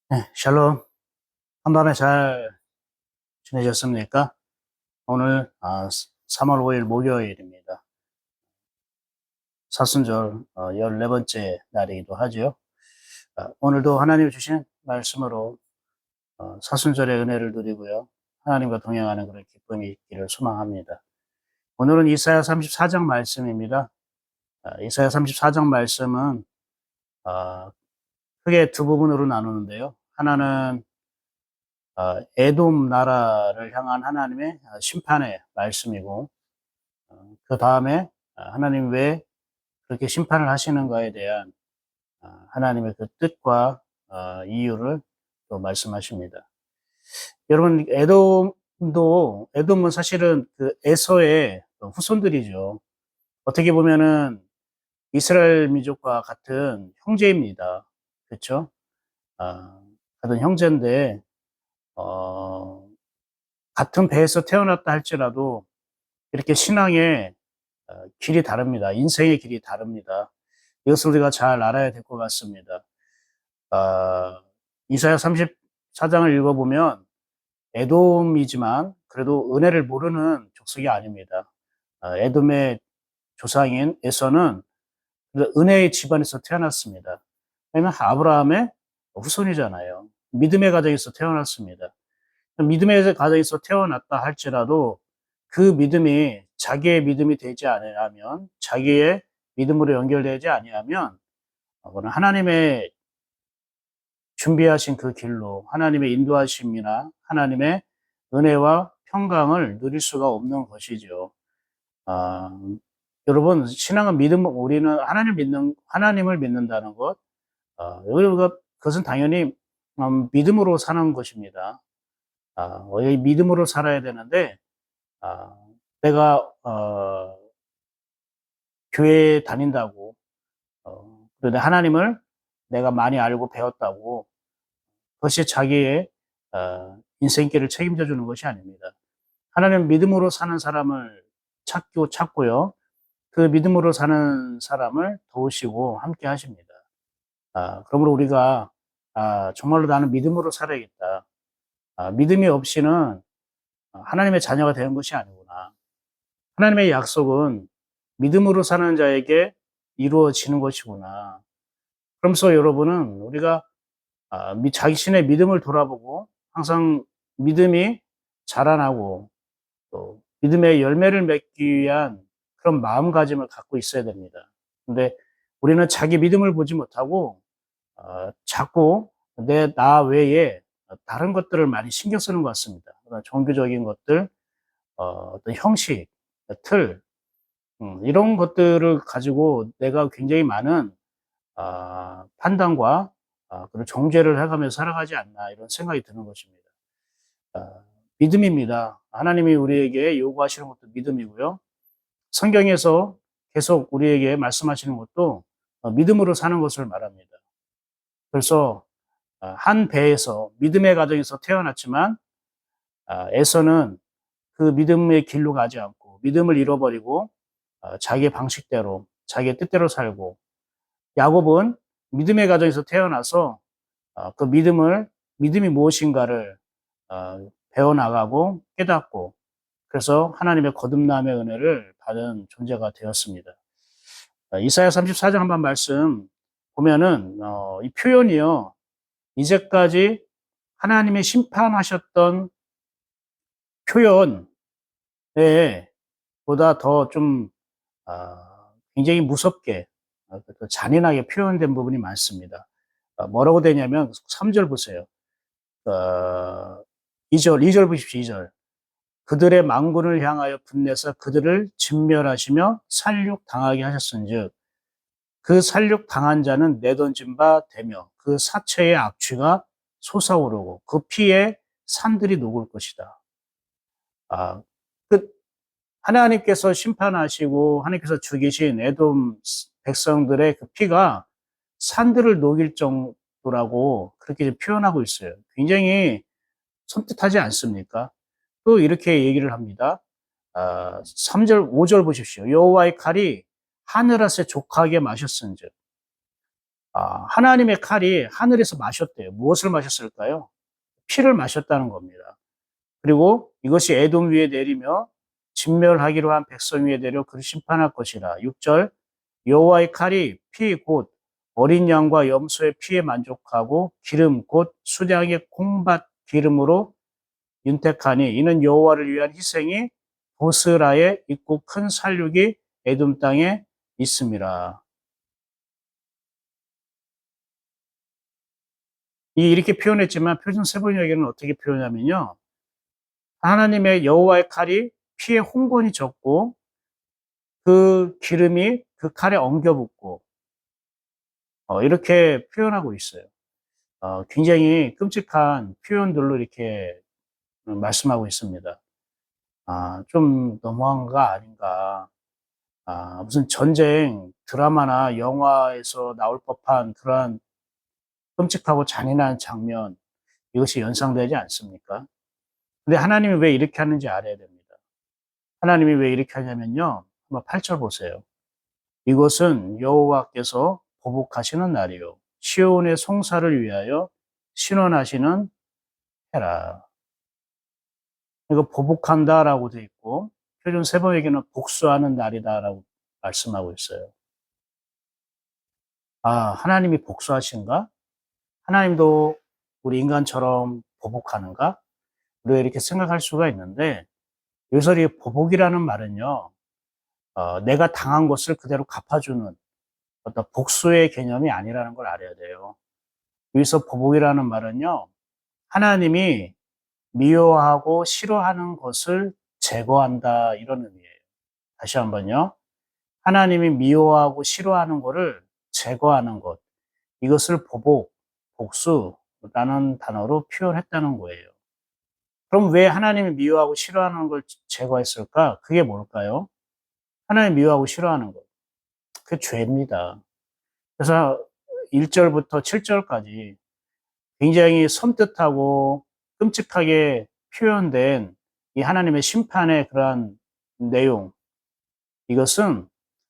네, 샬롬. 한밤에 잘 지내셨습니까? 오늘 3월 5일 목요일입니다. 사순절 14번째 날이기도 하죠. 오늘도 하나님 주신 말씀으로 사순절의 은혜를 누리고요. 하나님과 동행하는 그런 기쁨이 있기를 소망합니다. 오늘은 이사야 34장 말씀입니다. 이사야 34장 말씀은 크게 두 부분으로 나누는데요. 하나는 에돔 나라를 향한 하나님의 심판의 말씀이고, 그 다음에 하나님 왜 그렇게 심판을 하시는가에 대한 하나님의 그 뜻과 이유를 또 말씀하십니다. 여러분, 에돔은 사실은 그 에서의 후손들이죠. 어떻게 보면은 이스라엘 민족과 같은 형제입니다. 그렇죠? 같은 형제인데 같은 배에서 태어났다 할지라도 이렇게 신앙의 길이 다릅니다. 인생의 길이 다릅니다. 이것을 우리가 잘 알아야 될 것 같습니다. 이사야 34장을 읽어보면 에돔이지만 그래도 은혜를 모르는 족속이 아닙니다. 에돔의 조상인 에서는 은혜의 집안에서 태어났습니다. 왜냐하면 아브라함의 후손이잖아요. 믿음의 가정에서 태어났습니다. 믿음의 가정에서 태어났다 할지라도 그 믿음이 자기의 믿음이 되지 않으면, 자기의 믿음으로 연결되지 아니하면 그거는 하나님의 준비하신 그 길로 하나님의 인도하심이나 하나님의 은혜와 평강을 누릴 수가 없는 것이죠. 여러분, 신앙은 우리는 하나님을 믿는다는 것, 우리가 그것은 당연히 믿음으로 사는 것입니다. 이 믿음으로 살아야 되는데, 내가 교회에 다닌다고, 그런데 하나님을 내가 많이 알고 배웠다고 그것이 자기의 인생길을 책임져 주는 것이 아닙니다. 하나님은 믿음으로 사는 사람을 찾고요. 그 믿음으로 사는 사람을 도우시고 함께 하십니다. 그러므로 우리가 정말로 나는 믿음으로 살아야겠다. 믿음이 없이는 하나님의 자녀가 되는 것이 아니구나. 하나님의 약속은 믿음으로 사는 자에게 이루어지는 것이구나. 그러면서 여러분은 우리가 자신의 믿음을 돌아보고 항상 믿음이 자라나고 또 믿음의 열매를 맺기 위한 그런 마음가짐을 갖고 있어야 됩니다. 근데 우리는 자기 믿음을 보지 못하고 자꾸 나 외에 다른 것들을 많이 신경 쓰는 것 같습니다. 종교적인 것들, 어떤 형식, 틀, 이런 것들을 가지고 내가 굉장히 많은 판단과 그런 정죄를 해가면서 살아가지 않나 이런 생각이 드는 것입니다. 믿음입니다. 하나님이 우리에게 요구하시는 것도 믿음이고요. 성경에서 계속 우리에게 말씀하시는 것도 믿음으로 사는 것을 말합니다. 그래서 한 배에서 믿음의 가정에서 태어났지만 에서는 그 믿음의 길로 가지 않고 믿음을 잃어버리고 자기의 방식대로 자기의 뜻대로 살고, 야곱은 믿음의 가정에서 태어나서 그 믿음이 무엇인가를 배워나가고 깨닫고, 그래서 하나님의 거듭남의 은혜를 받은 존재가 되었습니다. 이사야 34장 한번 말씀 보면은 이 표현이요, 이제까지 하나님이 심판하셨던 표현에 보다 더 좀 굉장히 무섭게 잔인하게 표현된 부분이 많습니다. 뭐라고 되냐면 3절 보세요. 2절 보십시오. 2절. 그들의 망군을 향하여 분내서 그들을 진멸하시며 살육당하게 하셨은즉 그 살육당한 자는 내던진 바 되며 그 사체의 악취가 솟아오르고 그 피에 산들이 녹을 것이다. 그 하나님께서 심판하시고 하나님께서 죽이신 에돔 백성들의 그 피가 산들을 녹일 정도라고 그렇게 표현하고 있어요. 굉장히 섬뜩하지 않습니까? 또 이렇게 얘기를 합니다. 3절, 5절 보십시오. 여호와의 칼이 하늘아래 족하게 마셨은즉. 하나님의 칼이 하늘에서 마셨대요. 무엇을 마셨을까요? 피를 마셨다는 겁니다. 그리고 이것이 에돔 위에 내리며 진멸하기로 한 백성 위에 내려 그를 심판할 것이라. 6절 여호와의 칼이 피 곧 어린 양과 염소의 피에 만족하고 기름 곧 수량의 콩밭 기름으로 윤택하니 이는 여호와를 위한 희생이 보스라에 있고 큰 살육이 에돔 땅에 있습니다. 이렇게 표현했지만 표준 세번역에는 어떻게 표현하면요. 하나님의 여호와의 칼이 피에 홍건이 졌고 그 기름이 그 칼에 엉겨 붙고 이렇게 표현하고 있어요. 굉장히 끔찍한 표현들로 이렇게 말씀하고 있습니다. 좀 너무한 거 아닌가. 무슨 전쟁 드라마나 영화에서 나올 법한 그러한 끔찍하고 잔인한 장면, 이것이 연상되지 않습니까? 근데 하나님이 왜 이렇게 하는지 알아야 됩니다. 하나님이 왜 이렇게 하냐면요. 한번 8절 보세요. 이것은 여호와께서 보복하시는 날이요. 시온의 송사를 위하여 신원하시는 해라. 이거 보복한다라고 돼 있고, 표준 세번역에는 복수하는 날이다라고 말씀하고 있어요. 하나님이 복수하신가? 하나님도 우리 인간처럼 보복하는가? 우리가 이렇게 생각할 수가 있는데, 여기서 이 보복이라는 말은요, 내가 당한 것을 그대로 갚아주는 어떤 복수의 개념이 아니라는 걸 알아야 돼요. 여기서 보복이라는 말은요, 하나님이 미워하고 싫어하는 것을 제거한다, 이런 의미예요. 다시 한번요. 하나님이 미워하고 싫어하는 것을 제거하는 것. 이것을 보복, 복수라는 단어로 표현했다는 거예요. 그럼 왜 하나님이 미워하고 싫어하는 걸 제거했을까? 그게 뭘까요? 하나님 미워하고 싫어하는 것. 그게 죄입니다. 그래서 1절부터 7절까지 굉장히 섬뜩하고 끔찍하게 표현된 이 하나님의 심판의 그러한 내용. 이것은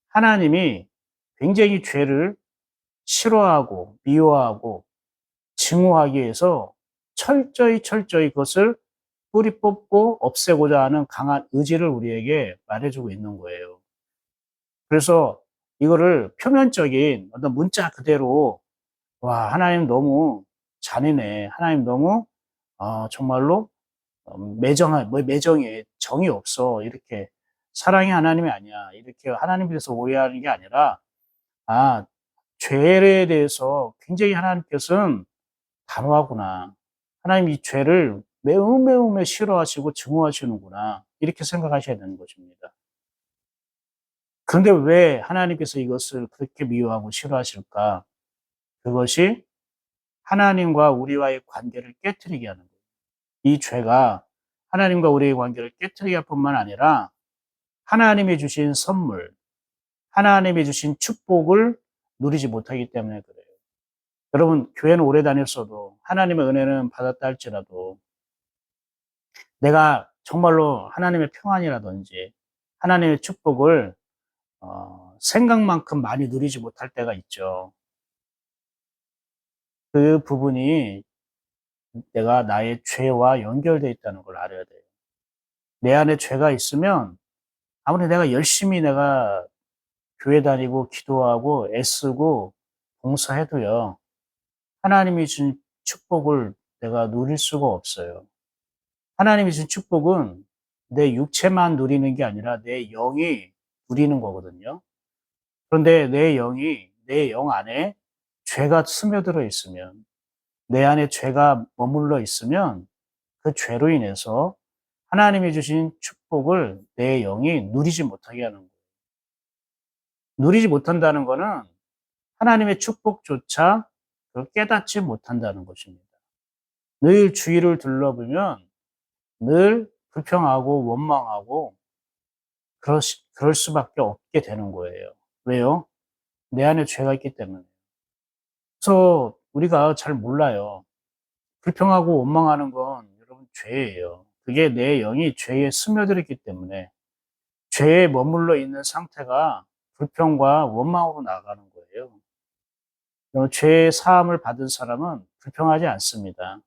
하나님이 굉장히 죄를 싫어하고 미워하고 증오하기 위해서 철저히 그것을 뿌리 뽑고 없애고자 하는 강한 의지를 우리에게 말해주고 있는 거예요. 그래서 이거를 표면적인 어떤 문자 그대로 하나님 너무 잔인해. 하나님 너무 정말로 매정해. 정이 없어. 이렇게 사랑이 하나님이 아니야. 이렇게 하나님에 대해서 오해하는 게 아니라 아, 죄에 대해서 굉장히 하나님께서는 단호하구나. 하나님 이 죄를 매우 싫어하시고 증오하시는구나. 이렇게 생각하셔야 되는 것입니다. 그런데 왜 하나님께서 이것을 그렇게 미워하고 싫어하실까? 그것이 하나님과 우리와의 관계를 깨뜨리게 하는 거예요. 이 죄가 하나님과 우리의 관계를 깨뜨리게 할 뿐만 아니라 하나님이 주신 선물, 하나님이 주신 축복을 누리지 못하기 때문에 그래요. 여러분, 교회는 오래 다녔어도 하나님의 은혜는 받았다 할지라도 내가 정말로 하나님의 평안이라든지 하나님의 축복을 생각만큼 많이 누리지 못할 때가 있죠. 그 부분이 내가 나의 죄와 연결되어 있다는 걸 알아야 돼요. 내 안에 죄가 있으면 아무리 내가 교회 다니고 기도하고 애쓰고 봉사해도요. 하나님이 준 축복을 내가 누릴 수가 없어요. 하나님이 준 축복은 내 육체만 누리는 게 아니라 내 영이 누리는 거거든요. 그런데 내 영 안에 죄가 스며들어 있으면, 내 안에 죄가 머물러 있으면 그 죄로 인해서 하나님이 주신 축복을 내 영이 누리지 못하게 하는 거예요. 누리지 못한다는 것은 하나님의 축복조차 그걸 깨닫지 못한다는 것입니다. 늘 주위를 둘러보면 늘 불평하고 원망하고 그럴 수밖에 없게 되는 거예요. 왜요? 내 안에 죄가 있기 때문에. 그래서 우리가 잘 몰라요. 불평하고 원망하는 건 여러분 죄예요. 그게 내 영이 죄에 스며들었기 때문에 죄에 머물러 있는 상태가 불평과 원망으로 나아가는 거예요. 죄의 사함을 받은 사람은 불평하지 않습니다.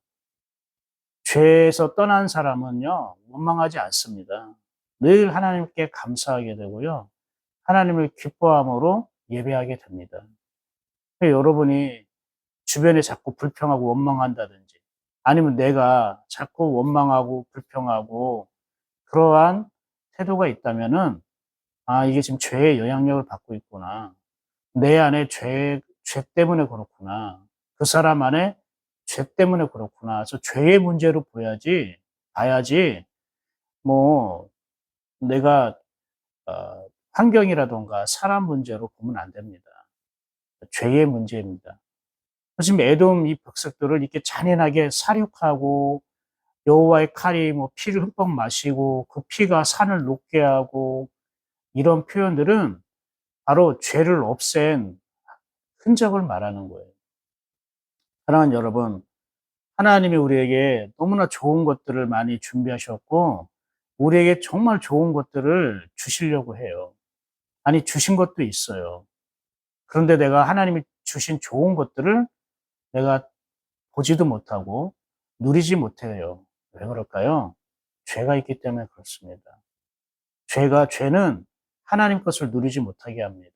죄에서 떠난 사람은요, 원망하지 않습니다. 늘 하나님께 감사하게 되고요, 하나님을 기뻐함으로 예배하게 됩니다. 여러분이 주변에 자꾸 불평하고 원망한다든지, 아니면 내가 자꾸 원망하고 불평하고 그러한 태도가 있다면은, 아, 이게 지금 죄의 영향력을 받고 있구나. 내 안에 죄 때문에 그렇구나. 그 사람 안에 죄 때문에 그렇구나. 그래서 죄의 문제로 봐야지, 뭐, 내가, 환경이라던가 사람 문제로 보면 안 됩니다. 죄의 문제입니다. 지금 에돔 이 백성들을 이렇게 잔인하게 살육하고, 여호와의 칼이 뭐 피를 흠뻑 마시고, 그 피가 산을 녹게 하고, 이런 표현들은 바로 죄를 없앤 흔적을 말하는 거예요. 사랑하는 여러분, 하나님이 우리에게 너무나 좋은 것들을 많이 준비하셨고, 우리에게 정말 좋은 것들을 주시려고 해요. 아니, 주신 것도 있어요. 그런데 내가 하나님이 주신 좋은 것들을 내가 보지도 못하고 누리지 못해요. 왜 그럴까요? 죄가 있기 때문에 그렇습니다. 죄는 하나님 것을 누리지 못하게 합니다.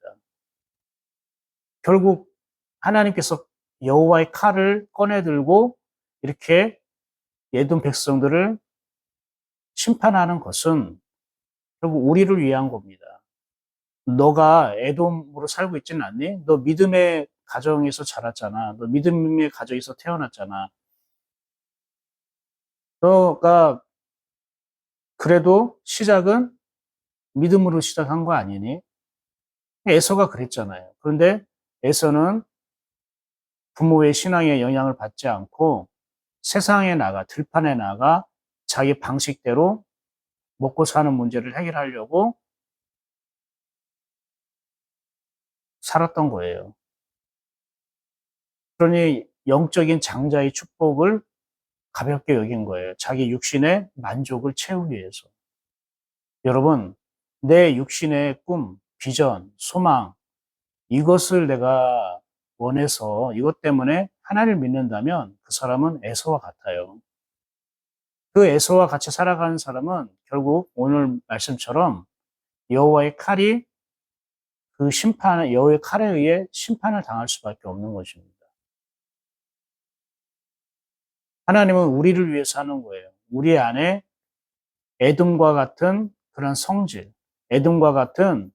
결국 하나님께서 여호와의 칼을 꺼내 들고 이렇게 에돔 백성들을 심판하는 것은 결국 우리를 위한 겁니다. 너가 에돔으로 살고 있지는 않니? 너 믿음의 가정에서 자랐잖아. 너 믿음의 가정에서 태어났잖아. 너가 그래도 시작은 믿음으로 시작한 거 아니니? 에서가 그랬잖아요. 그런데 에서는 부모의 신앙의 영향을 받지 않고 세상에 들판에 나가 자기 방식대로 먹고 사는 문제를 해결하려고 살았던 거예요. 그러니 영적인 장자의 축복을 가볍게 여긴 거예요. 자기 육신의 만족을 채우기 위해서. 여러분, 내 육신의 꿈, 비전, 소망, 이것을 내가 원해서 이것 때문에 하나님을 믿는다면 그 사람은 에서와 같아요. 그 에서와 같이 살아가는 사람은 결국 오늘 말씀처럼 여호와의 칼이 여호와의 칼에 의해 심판을 당할 수밖에 없는 것입니다. 하나님은 우리를 위해서 하는 거예요. 우리 안에 에돔과 같은 그런 성질, 에돔과 같은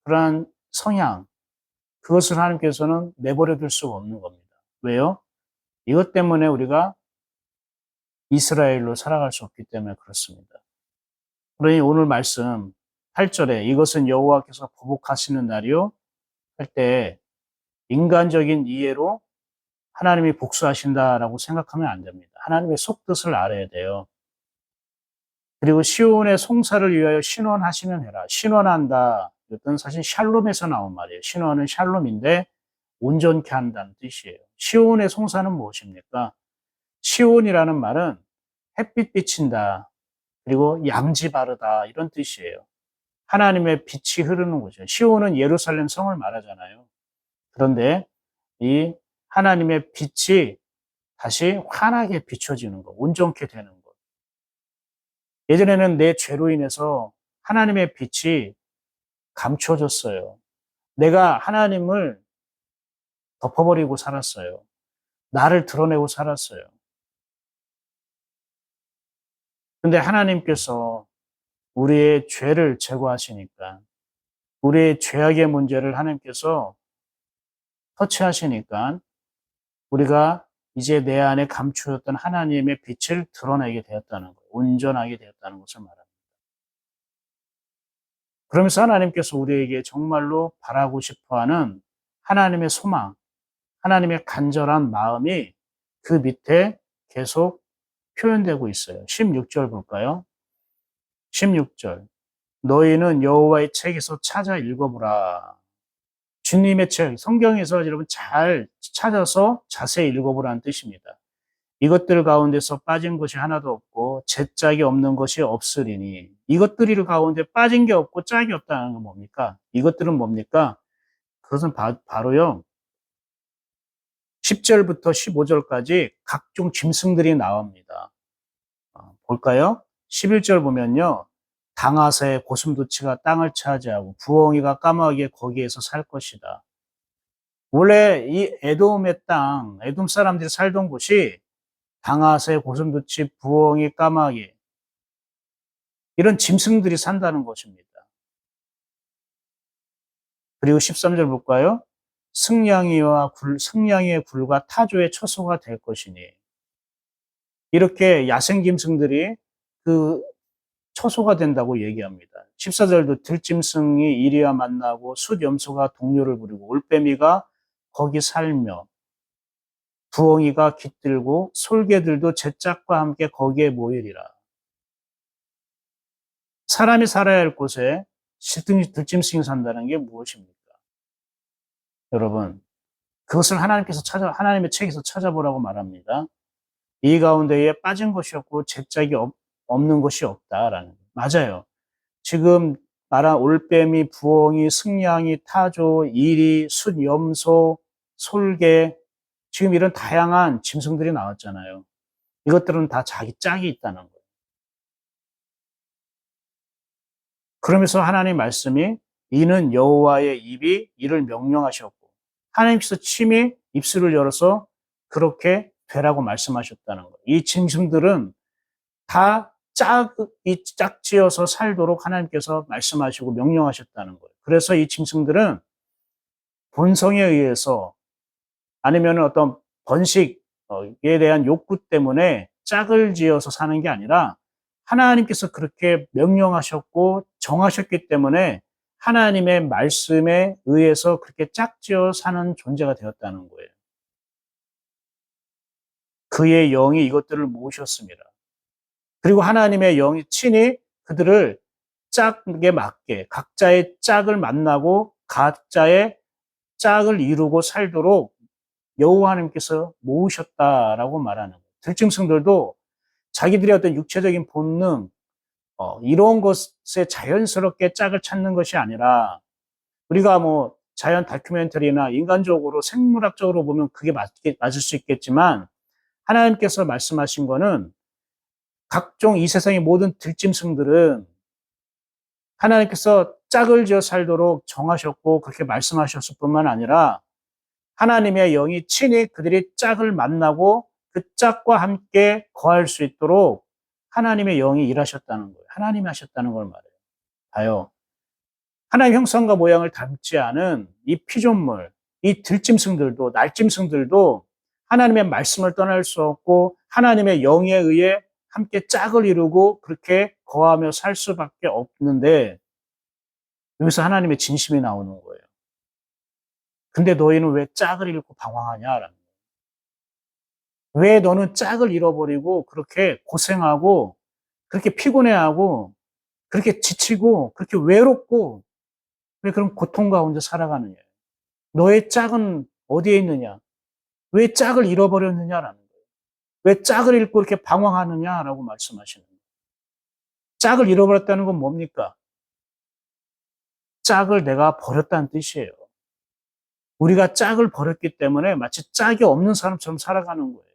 그러한 성향, 그것을 하나님께서는 내버려 둘 수가 없는 겁니다. 왜요? 이것 때문에 우리가 이스라엘로 살아갈 수 없기 때문에 그렇습니다. 그러니 오늘 말씀 8절에 이것은 여호와께서 보복하시는 날이요 할 때 인간적인 이해로 하나님이 복수하신다라고 생각하면 안 됩니다. 하나님의 속뜻을 알아야 돼요. 그리고 시온의 송사를 위하여 신원하시면 해라. 신원한다. 이것은 사실 샬롬에서 나온 말이에요. 신원은 샬롬인데 온전케 한다는 뜻이에요. 시온의 송사는 무엇입니까? 시온이라는 말은 햇빛 비친다. 그리고 양지 바르다. 이런 뜻이에요. 하나님의 빛이 흐르는 곳이에요. 시온은 예루살렘 성을 말하잖아요. 그런데 이 하나님의 빛이 다시 환하게 비춰지는 것, 온전케 되는 것. 예전에는 내 죄로 인해서 하나님의 빛이 감춰졌어요. 내가 하나님을 덮어버리고 살았어요. 나를 드러내고 살았어요. 근데 하나님께서 우리의 죄를 제거하시니까, 우리의 죄악의 문제를 하나님께서 터치하시니까, 우리가 이제 내 안에 감추었던 하나님의 빛을 드러내게 되었다는 거예요. 온전하게 되었다는 것을 말합니다. 그러면서 하나님께서 우리에게 정말로 바라고 싶어하는 하나님의 소망, 하나님의 간절한 마음이 그 밑에 계속 표현되고 있어요. 16절 볼까요? 16절. 너희는 여호와의 책에서 찾아 읽어보라. 주님의 책, 성경에서 여러분 잘 찾아서 자세히 읽어보라는 뜻입니다. 이것들 가운데서 빠진 것이 하나도 없고 제 짝이 없는 것이 없으리니 이것들 가운데 빠진 게 없고 짝이 없다는 건 뭡니까? 이것들은 뭡니까? 그것은 바로요. 10절부터 15절까지 각종 짐승들이 나옵니다. 볼까요? 11절 보면요. 당아새 고슴도치가 땅을 차지하고 부엉이가 까마귀에 거기에서 살 것이다. 원래 이 에돔의 땅, 에돔 사람들이 살던 곳이 당아새, 고슴도치, 부엉이, 까마귀 이런 짐승들이 산다는 것입니다. 그리고 13절 볼까요? 승냥이의 굴과 타조의 처소가 될 것이니 이렇게 야생 짐승들이 그 처소가 된다고 얘기합니다. 14절도 들짐승이 이리와 만나고 숫염소가 동료를 부리고 올빼미가 거기 살며 부엉이가 깃들고 솔개들도 제 짝과 함께 거기에 모이리라. 사람이 살아야 할 곳에 들짐승이 산다는 게 무엇입니까? 여러분, 그것을 하나님의 책에서 찾아보라고 말합니다. 이 가운데에 빠진 것이 없고 제 짝이 없는 것이 없다라는. 맞아요. 지금 말한 올빼미, 부엉이, 승냥이, 타조, 이리, 숫염소, 솔개, 지금 이런 다양한 짐승들이 나왔잖아요. 이것들은 다 자기 짝이 있다는 거예요. 그러면서 하나님 말씀이 이는 여호와의 입이 이를 명령하셨고 하나님께서 친히 입술을 열어서 그렇게 되라고 말씀하셨다는 거예요. 이 짐승들은 다 짝지어서 살도록 하나님께서 말씀하시고 명령하셨다는 거예요. 그래서 이 짐승들은 본성에 의해서 아니면 어떤 번식에 대한 욕구 때문에 짝을 지어서 사는 게 아니라 하나님께서 그렇게 명령하셨고 정하셨기 때문에 하나님의 말씀에 의해서 그렇게 짝지어 사는 존재가 되었다는 거예요. 그의 영이 이것들을 모으셨습니다. 그리고 하나님의 영이 친히 그들을 짝에 맞게 각자의 짝을 만나고 각자의 짝을 이루고 살도록 여호와 하나님께서 모으셨다라고 말하는 거예요. 들짐승들도 자기들의 어떤 육체적인 본능 이런 것에 자연스럽게 짝을 찾는 것이 아니라 우리가 뭐 자연 다큐멘터리나 인간적으로 생물학적으로 보면 그게 맞을 수 있겠지만 하나님께서 말씀하신 거는 각종 이 세상의 모든 들짐승들은 하나님께서 짝을 지어 살도록 정하셨고 그렇게 말씀하셨을 뿐만 아니라 하나님의 영이 친히 그들이 짝을 만나고 그 짝과 함께 거할 수 있도록 하나님의 영이 일하셨다는 거예요. 하나님이 하셨다는 걸 말해요. 봐요. 하나님 형상과 모양을 닮지 않은 이 피조물, 이 들짐승들도, 날짐승들도 하나님의 말씀을 떠날 수 없고 하나님의 영에 의해 함께 짝을 이루고 그렇게 거하며 살 수밖에 없는데 여기서 하나님의 진심이 나오는 거예요. 근데 너희는 왜 짝을 잃고 방황하냐라는 거예요. 왜 너는 짝을 잃어버리고 그렇게 고생하고 그렇게 피곤해하고 그렇게 지치고 그렇게 외롭고 왜 그런 고통 가운데 살아가느냐. 너의 짝은 어디에 있느냐. 왜 짝을 잃어버렸느냐라는 거예요. 왜 짝을 잃고 이렇게 방황하느냐라고 말씀하시는 거예요. 짝을 잃어버렸다는 건 뭡니까? 짝을 내가 버렸다는 뜻이에요. 우리가 짝을 버렸기 때문에 마치 짝이 없는 사람처럼 살아가는 거예요.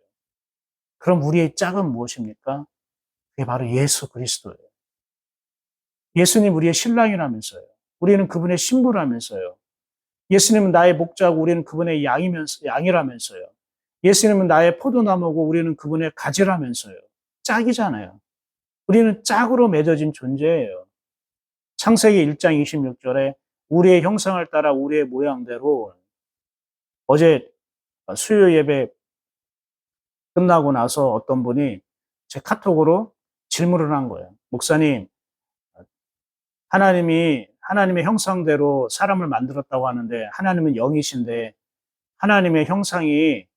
그럼 우리의 짝은 무엇입니까? 그게 바로 예수 그리스도예요. 예수님 우리의 신랑이라면서요. 우리는 그분의 신부라면서요. 예수님은 나의 목자고 우리는 그분의 양이라면서요. 예수님은 나의 포도나무고 우리는 그분의 가지라면서요. 짝이잖아요. 우리는 짝으로 맺어진 존재예요. 창세기 1장 26절에 우리의 형상을 따라 우리의 모양대로 어제 수요 예배 끝나고 나서 어떤 분이 제 카톡으로 질문을 한 거예요. 목사님, 하나님의 형상대로 사람을 만들었다고 하는데 하나님은 영이신데 하나님의 형상이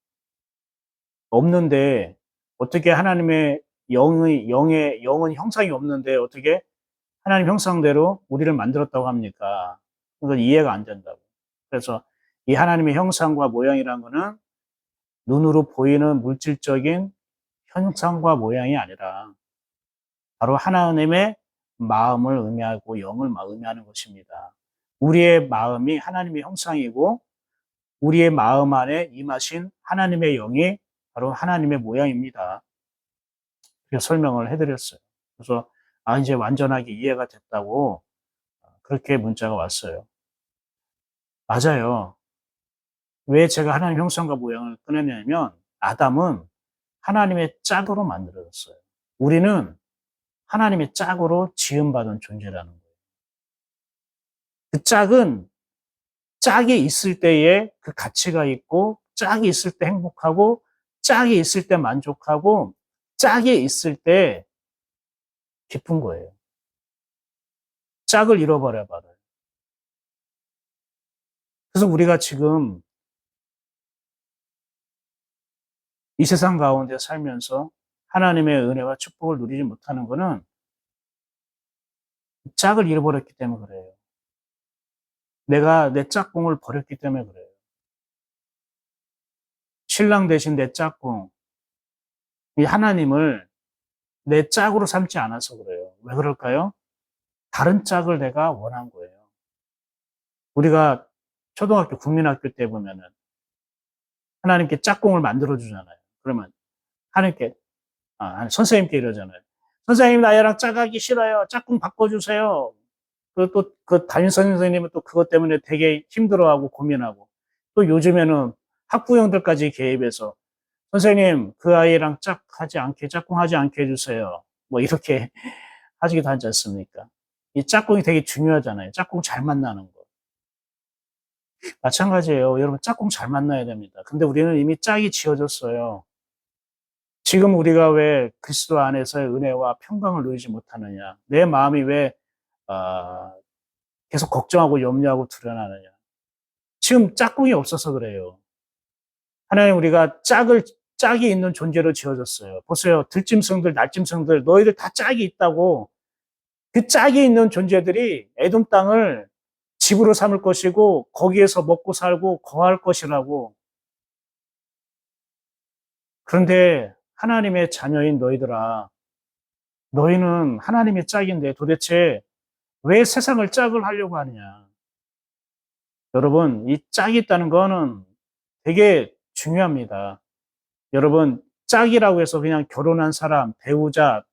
없는데 어떻게 하나님의 영은 형상이 없는데 어떻게 하나님 형상대로 우리를 만들었다고 합니까? 그건 이해가 안 된다고. 그래서 이 하나님의 형상과 모양이라는 거는 눈으로 보이는 물질적인 형상과 모양이 아니라 바로 하나님의 마음을 의미하고 영을 의미하는 것입니다. 우리의 마음이 하나님의 형상이고 우리의 마음 안에 임하신 하나님의 영이 바로 하나님의 모양입니다. 그렇게 설명을 해드렸어요. 그래서 이제 완전하게 이해가 됐다고 그렇게 문자가 왔어요. 맞아요. 왜 제가 하나님 형상과 모양을 꺼내냐면 아담은 하나님의 짝으로 만들어졌어요. 우리는 하나님의 짝으로 지음받은 존재라는 거예요. 그 짝은 짝이 있을 때에 그 가치가 있고 짝이 있을 때 행복하고 짝이 있을 때 만족하고 짝이 있을 때 기쁜 거예요. 짝을 잃어버려 버려요. 그래서 우리가 지금 이 세상 가운데 살면서 하나님의 은혜와 축복을 누리지 못하는 것은 짝을 잃어버렸기 때문에 그래요. 내가 내 짝꿍을 버렸기 때문에 그래요. 신랑 대신 내 짝꿍, 이 하나님을 내 짝으로 삼지 않아서 그래요. 왜 그럴까요? 다른 짝을 내가 원한 거예요. 우리가 초등학교, 국민학교 때 보면은 하나님께 짝꿍을 만들어 주잖아요. 그러면 하나님께, 선생님께 이러잖아요. 선생님, 나 얘랑 짝하기 싫어요. 짝꿍 바꿔주세요. 그 담임 선생님은 또 그것 때문에 되게 힘들어하고 고민하고 또 요즘에는 학부형들까지 개입해서 선생님, 그 아이랑 짝꿍하지 않게 해주세요. 뭐 이렇게 하시기도 하지 않습니까? 이 짝꿍이 되게 중요하잖아요. 짝꿍 잘 만나는 거. 마찬가지예요. 여러분, 짝꿍 잘 만나야 됩니다. 근데 우리는 이미 짝이 지어졌어요. 지금 우리가 왜 그리스도 안에서의 은혜와 평강을 누리지 못하느냐? 내 마음이 왜 아, 계속 걱정하고 염려하고 두려워하느냐? 지금 짝꿍이 없어서 그래요. 하나님 우리가 짝이 있는 존재로 지어졌어요. 보세요. 들짐승들, 날짐승들, 너희들 다 짝이 있다고. 그 짝이 있는 존재들이 에돔 땅을 집으로 삼을 것이고 거기에서 먹고 살고 거할 것이라고. 그런데 하나님의 자녀인 너희들아, 너희는 하나님의 짝인데 도대체 왜 세상을 짝을 하려고 하느냐? 여러분, 이 짝이 있다는 거는 되게 중요합니다. 여러분, 짝이라고 해서 그냥 결혼한 사람, 배우자,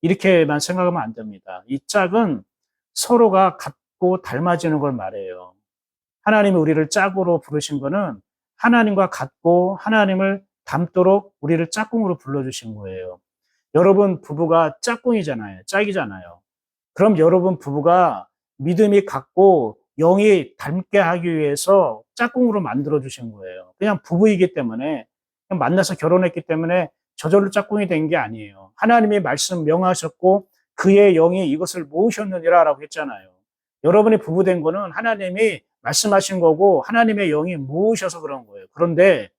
이렇게만 생각하면 안 됩니다. 이 짝은 서로가 같고 닮아지는 걸 말해요. 하나님이 우리를 짝으로 부르신 거는 하나님과 같고 하나님을 닮도록 우리를 짝꿍으로 불러주신 거예요. 여러분 부부가 짝꿍이잖아요. 짝이잖아요. 그럼 여러분 부부가 믿음이 같고 영이 닮게 하기 위해서 짝꿍으로 만들어 주신 거예요. 그냥 부부이기 때문에 그냥 만나서 결혼했기 때문에 저절로 짝꿍이 된 게 아니에요. 하나님이 말씀 명하셨고 그의 영이 이것을 모으셨느니라라고 했잖아요. 여러분이 부부된 거는 하나님이 말씀하신 거고 하나님의 영이 모으셔서 그런 거예요. 그런데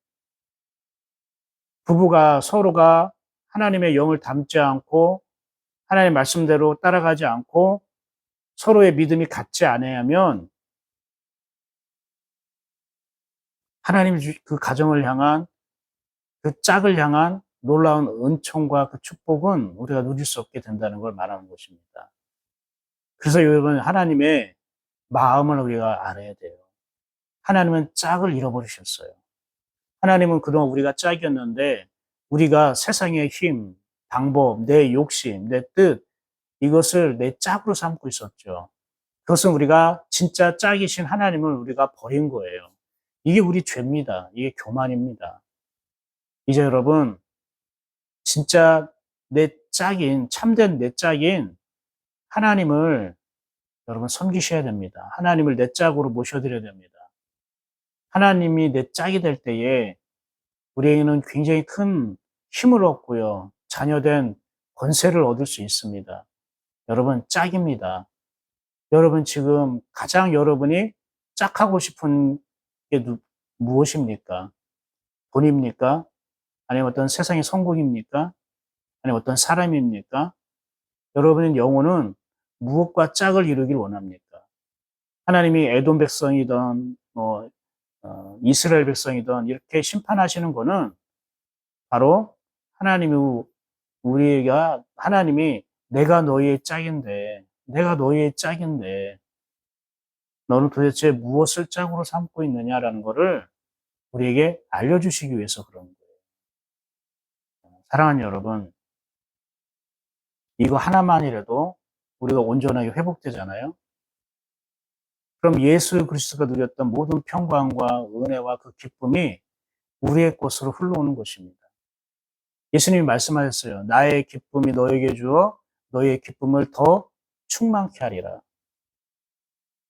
부부가 서로가 하나님의 영을 닮지 않고 하나님의 말씀대로 따라가지 않고 서로의 믿음이 같지 않으면 하나님 그 가정을 향한 그 짝을 향한 놀라운 은총과 그 축복은 우리가 누릴 수 없게 된다는 걸 말하는 것입니다. 그래서 여러분 하나님의 마음을 우리가 알아야 돼요. 하나님은 짝을 잃어버리셨어요. 하나님은 그동안 우리가 짝이었는데 우리가 세상의 힘, 방법, 내 욕심, 내 뜻 이것을 내 짝으로 삼고 있었죠. 그것은 우리가 진짜 짝이신 하나님을 우리가 버린 거예요. 이게 우리 죄입니다. 이게 교만입니다. 이제 여러분 진짜 내 짝인 참된 내 짝인 하나님을 여러분 섬기셔야 됩니다. 하나님을 내 짝으로 모셔드려야 됩니다. 하나님이 내 짝이 될 때에 우리에게는 굉장히 큰 힘을 얻고요. 자녀된 권세를 얻을 수 있습니다. 여러분 짝입니다. 여러분 지금 가장 여러분이 짝하고 싶은 게 무엇입니까? 돈입니까? 아니면 어떤 세상의 성공입니까? 아니면 어떤 사람입니까? 여러분의 영혼은 무엇과 짝을 이루길 원합니까? 하나님이 에돔 백성이든 이스라엘 백성이든 이렇게 심판하시는 거는 바로 하나님이 내가 너희의 짝인데 너는 도대체 무엇을 짝으로 삼고 있느냐라는 것을 우리에게 알려주시기 위해서 그런 거예요. 사랑하는 여러분, 이거 하나만이라도 우리가 온전하게 회복되잖아요. 그럼 예수 그리스도가 누렸던 모든 평강과 은혜와 그 기쁨이 우리의 것으로 흘러오는 것입니다. 예수님이 말씀하셨어요. 나의 기쁨이 너에게 주어 너의 기쁨을 더 충만케 하리라.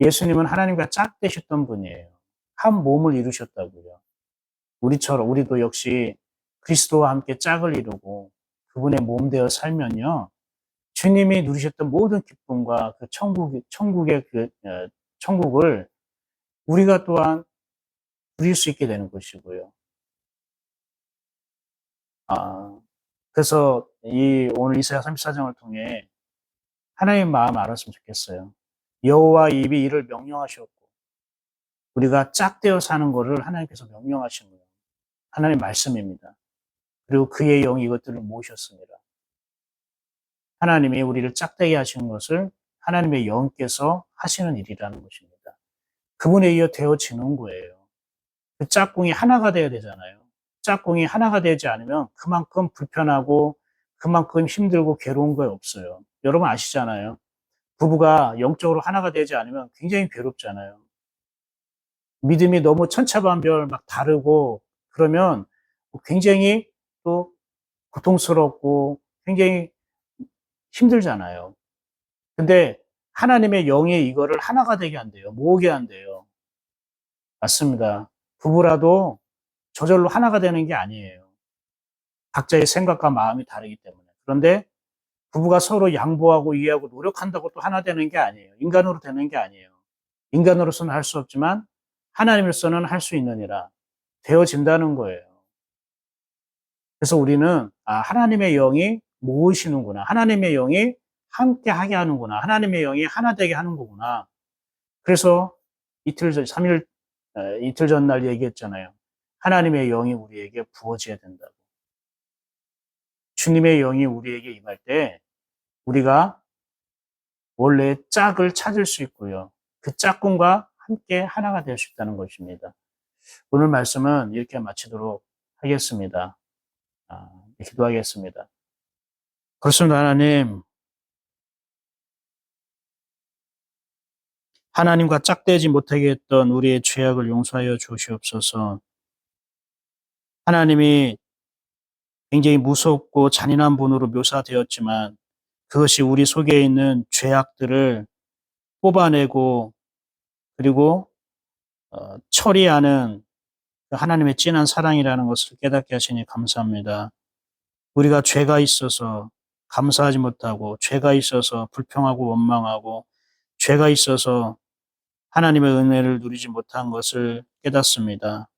예수님은 하나님과 짝되셨던 분이에요. 한 몸을 이루셨다고요. 우리도 역시 그리스도와 함께 짝을 이루고 그분의 몸 되어 살면요. 주님이 누리셨던 모든 기쁨과 그 천국의 천국을 우리가 또한 누릴 수 있게 되는 것이고요. 그래서 오늘 이사야 34장을 통해 하나님의 마음 알았으면 좋겠어요. 여호와 입이 이를 명령하셨고 우리가 짝되어 사는 것을 하나님께서 명령하신 거예요. 하나님 말씀입니다. 그리고 그의 영이 이것들을 모으셨습니다. 하나님이 우리를 짝되게 하시는 것을 하나님의 영께서 하시는 일이라는 것입니다. 그분에 의해 되어지는 거예요. 그 짝꿍이 하나가 되어야 되잖아요. 짝꿍이 하나가 되지 않으면 그만큼 불편하고 그만큼 힘들고 괴로운 거 없어요. 여러분 아시잖아요. 부부가 영적으로 하나가 되지 않으면 굉장히 괴롭잖아요. 믿음이 너무 천차만별 막 다르고 그러면 굉장히 또 고통스럽고 굉장히 힘들잖아요. 근데 하나님의 영이 이거를 하나가 되게 한대요. 모으게 한대요. 맞습니다. 부부라도 저절로 하나가 되는 게 아니에요. 각자의 생각과 마음이 다르기 때문에. 그런데 부부가 서로 양보하고 이해하고 노력한다고 또 하나 되는 게 아니에요. 인간으로 되는 게 아니에요. 인간으로서는 할 수 없지만 하나님으로서는 할 수 있느니라. 되어진다는 거예요. 그래서 우리는 하나님의 영이 모으시는구나. 하나님의 영이 함께 하게 하는구나. 하나님의 영이 하나 되게 하는 거구나. 그래서 이틀 전날 얘기했잖아요. 하나님의 영이 우리에게 부어져야 된다고. 주님의 영이 우리에게 임할 때 우리가 원래 짝을 찾을 수 있고요. 그 짝꿍과 함께 하나가 될 수 있다는 것입니다. 오늘 말씀은 이렇게 마치도록 하겠습니다. 기도하겠습니다. 그렇습니다. 하나님과 짝되지 못하게 했던 우리의 죄악을 용서하여 주시옵소서. 하나님이 굉장히 무섭고 잔인한 분으로 묘사되었지만 그것이 우리 속에 있는 죄악들을 뽑아내고 그리고 처리하는 하나님의 진한 사랑이라는 것을 깨닫게 하시니 감사합니다. 우리가 죄가 있어서 감사하지 못하고 죄가 있어서 불평하고 원망하고 죄가 있어서 하나님의 은혜를 누리지 못한 것을 깨닫습니다.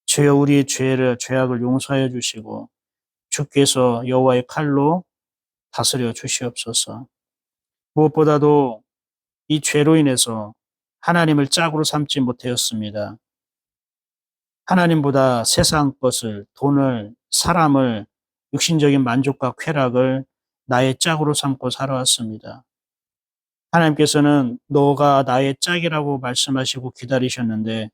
주여 우리의 죄악을 용서하여 주시고 주께서 여호와의 칼로 다스려 주시옵소서. 무엇보다도 이 죄로 인해서 하나님을 짝으로 삼지 못하였습니다. 하나님보다 세상 것을, 돈을, 사람을, 육신적인 만족과 쾌락을 나의 짝으로 삼고 살아왔습니다. 하나님께서는 너가 나의 짝이라고 말씀하시고 기다리셨는데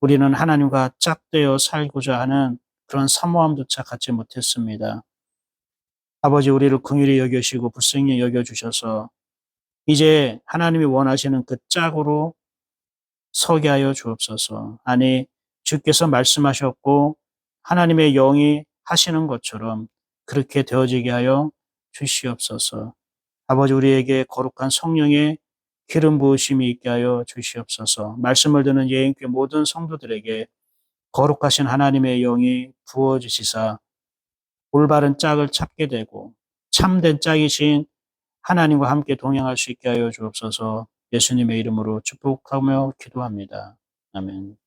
우리는 하나님과 짝되어 살고자 하는 그런 사모함조차 갖지 못했습니다. 아버지 우리를 긍휼히 여겨시고 불쌍히 여겨주셔서 이제 하나님이 원하시는 그 짝으로 서게 하여 주옵소서. 아니 주께서 말씀하셨고 하나님의 영이 하시는 것처럼 그렇게 되어지게 하여 주시옵소서. 아버지 우리에게 거룩한 성령의 기름 부으심이 있게 하여 주시옵소서. 말씀을 듣는 예인교회 모든 성도들에게 거룩하신 하나님의 영이 부어주시사 올바른 짝을 찾게 되고 참된 짝이신 하나님과 함께 동행할 수 있게 하여 주옵소서. 예수님의 이름으로 축복하며 기도합니다. 아멘.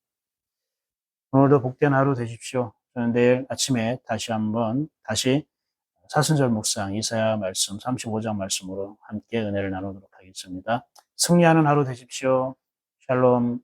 오늘도 복된 하루 되십시오. 저는 내일 아침에 다시 사순절 묵상 이사야 말씀 35장 말씀으로 함께 은혜를 나누도록 하겠습니다. 승리하는 하루 되십시오. 샬롬.